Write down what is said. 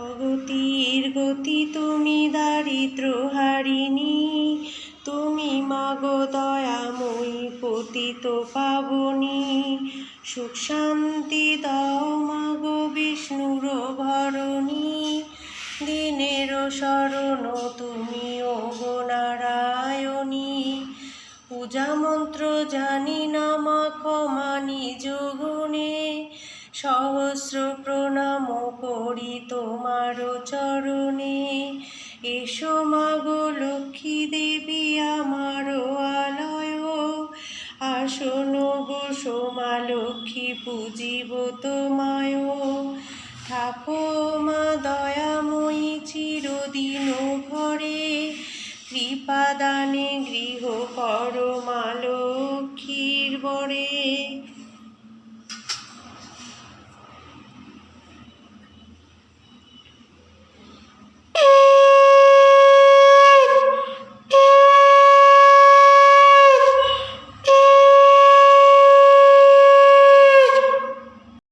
অগতির গতি তুমি দারিদ্র হারিণী, তুমি মাগো দয়াময়ী পতিত পাবনী। সুখ শান্তি দাও মাগো বিষ্ণুর ভরণী, দিনের শরণ তুমি ওগো নারায়ণী। পূজা মন্ত্র জানি না মা ক্ষমা নিজ গুণে, সহস্র প্রণাম করি তোমার চরণে। এসো মাগো লক্ষ্মী দেবী আমার আলয়, আসন বসো মা লক্ষ্মী পূজিব তোমায়। থাকো মা দয়াময়ী চিরদিন ঘরে, কৃপাদানে গৃহ করো মা লক্ষ্মীর বরে।